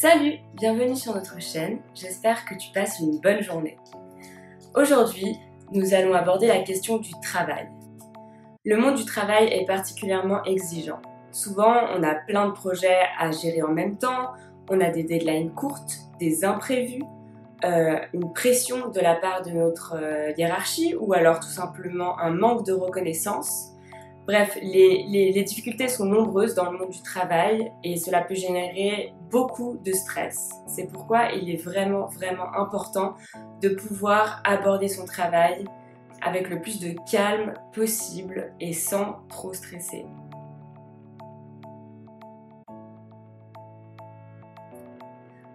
Salut, bienvenue sur notre chaîne, j'espère que tu passes une bonne journée. Aujourd'hui, nous allons aborder la question du travail. Le monde du travail est particulièrement exigeant. Souvent, on a plein de projets à gérer en même temps, on a des deadlines courtes, des imprévus, une pression de la part de notre hiérarchie ou alors tout simplement un manque de reconnaissance. Bref, les difficultés sont nombreuses dans le monde du travail et cela peut générer beaucoup de stress. C'est pourquoi il est vraiment important de pouvoir aborder son travail avec le plus de calme possible et sans trop stresser.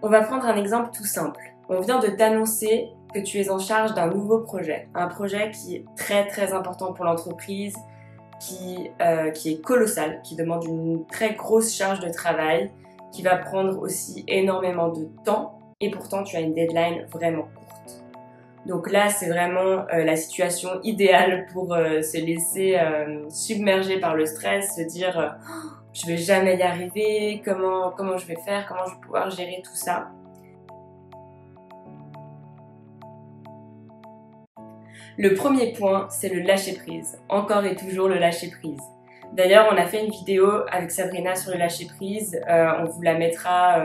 On va prendre un exemple tout simple. On vient de t'annoncer que tu es en charge d'un nouveau projet, un projet qui est très important pour l'entreprise, qui est colossal, qui demande une très grosse charge de travail, qui va prendre aussi énormément de temps et pourtant tu as une deadline vraiment courte. Donc là, c'est vraiment la situation idéale pour se laisser submerger par le stress, se dire je vais jamais y arriver, comment je vais faire, comment je vais pouvoir gérer tout ça. Le premier point, c'est le lâcher-prise. Encore et toujours le lâcher-prise. D'ailleurs, on a fait une vidéo avec Sabrina sur le lâcher-prise. On vous la mettra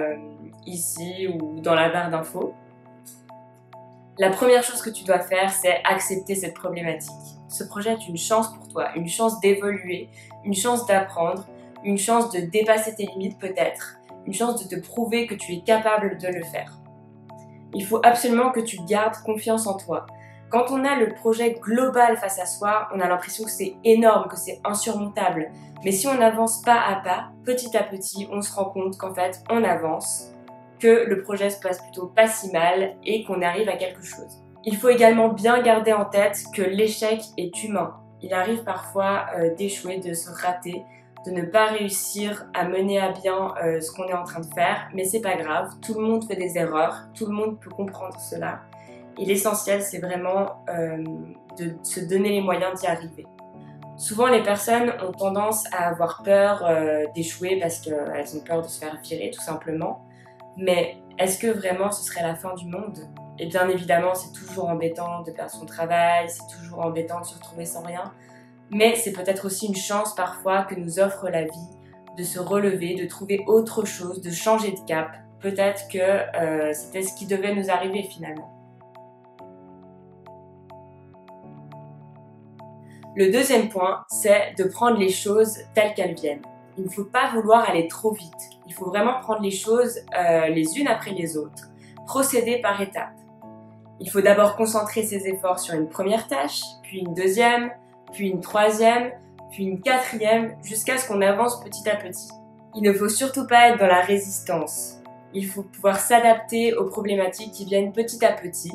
ici ou dans la barre d'infos. La première chose que tu dois faire, c'est accepter cette problématique. Ce projet est une chance pour toi, une chance d'évoluer, une chance d'apprendre, une chance de dépasser tes limites peut-être, une chance de te prouver que tu es capable de le faire. Il faut absolument que tu gardes confiance en toi. Quand on a le projet global face à soi, on a l'impression que c'est énorme, que c'est insurmontable. Mais si on n'avance pas à pas, petit à petit, on se rend compte qu'en fait, on avance, que le projet se passe plutôt pas si mal et qu'on arrive à quelque chose. Il faut également bien garder en tête que l'échec est humain. Il arrive parfois d'échouer, de se rater, de ne pas réussir à mener à bien ce qu'on est en train de faire, mais c'est pas grave, tout le monde fait des erreurs, tout le monde peut comprendre cela. Et l'essentiel, c'est vraiment de se donner les moyens d'y arriver. Souvent, les personnes ont tendance à avoir peur d'échouer parce qu'elles ont peur de se faire virer, tout simplement. Mais est-ce que vraiment ce serait la fin du monde? Et bien évidemment, c'est toujours embêtant de perdre son travail, c'est toujours embêtant de se retrouver sans rien. Mais c'est peut-être aussi une chance parfois que nous offre la vie de se relever, de trouver autre chose, de changer de cap. Peut-être que c'était ce qui devait nous arriver finalement. Le deuxième point, c'est de prendre les choses telles qu'elles viennent. Il ne faut pas vouloir aller trop vite. Il faut vraiment prendre les choses les unes après les autres, procéder par étapes. Il faut d'abord concentrer ses efforts sur une première tâche, puis une deuxième, puis une troisième, puis une quatrième, jusqu'à ce qu'on avance petit à petit. Il ne faut surtout pas être dans la résistance. Il faut pouvoir s'adapter aux problématiques qui viennent petit à petit.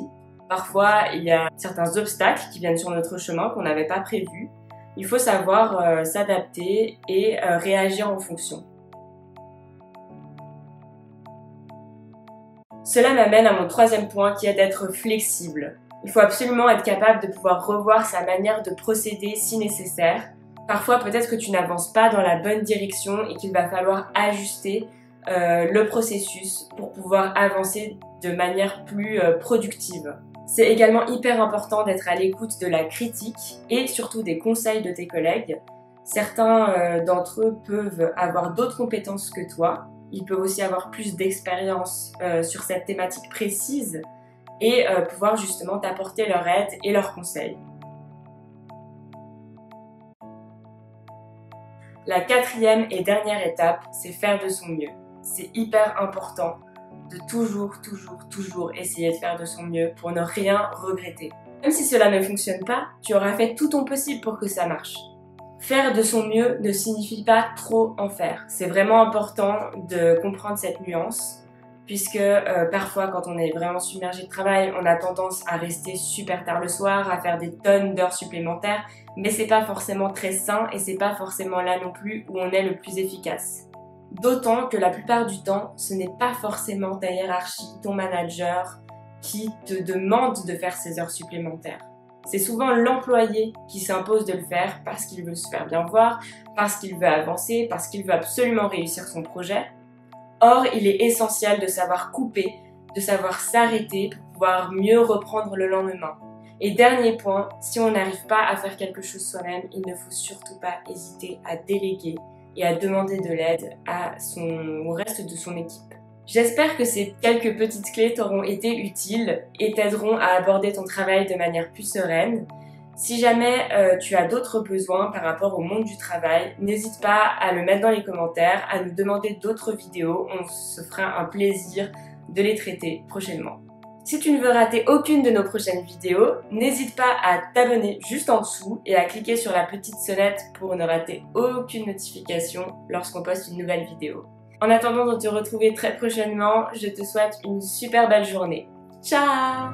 Parfois, il y a certains obstacles qui viennent sur notre chemin qu'on n'avait pas prévus. Il faut savoir s'adapter et réagir en fonction. Cela m'amène à mon troisième point qui est d'être flexible. Il faut absolument être capable de pouvoir revoir sa manière de procéder si nécessaire. Parfois, peut-être que tu n'avances pas dans la bonne direction et qu'il va falloir ajuster le processus pour pouvoir avancer de manière plus productive. C'est également hyper important d'être à l'écoute de la critique et surtout des conseils de tes collègues. Certains d'entre eux peuvent avoir d'autres compétences que toi. Ils peuvent aussi avoir plus d'expérience sur cette thématique précise et pouvoir justement t'apporter leur aide et leurs conseils. La quatrième et dernière étape, c'est faire de son mieux. C'est hyper important de toujours essayer de faire de son mieux pour ne rien regretter. Même si cela ne fonctionne pas, tu auras fait tout ton possible pour que ça marche. Faire de son mieux ne signifie pas trop en faire. C'est vraiment important de comprendre cette nuance, puisque parfois quand on est vraiment submergé de travail, on a tendance à rester super tard le soir, à faire des tonnes d'heures supplémentaires, mais c'est pas forcément très sain et c'est pas forcément là non plus où on est le plus efficace. D'autant que la plupart du temps, ce n'est pas forcément ta hiérarchie, ton manager qui te demande de faire ces heures supplémentaires. C'est souvent l'employé qui s'impose de le faire parce qu'il veut se faire bien voir, parce qu'il veut avancer, parce qu'il veut absolument réussir son projet. Or, il est essentiel de savoir couper, de savoir s'arrêter pour pouvoir mieux reprendre le lendemain. Et dernier point, si on n'arrive pas à faire quelque chose soi-même, il ne faut surtout pas hésiter à déléguer et à demander de l'aide au reste de son équipe. J'espère que ces quelques petites clés t'auront été utiles et t'aideront à aborder ton travail de manière plus sereine. Si jamais tu as d'autres besoins par rapport au monde du travail, n'hésite pas à le mettre dans les commentaires, à nous demander d'autres vidéos, on se fera un plaisir de les traiter prochainement. Si tu ne veux rater aucune de nos prochaines vidéos, n'hésite pas à t'abonner juste en dessous et à cliquer sur la petite sonnette pour ne rater aucune notification lorsqu'on poste une nouvelle vidéo. En attendant de te retrouver très prochainement, je te souhaite une super belle journée. Ciao!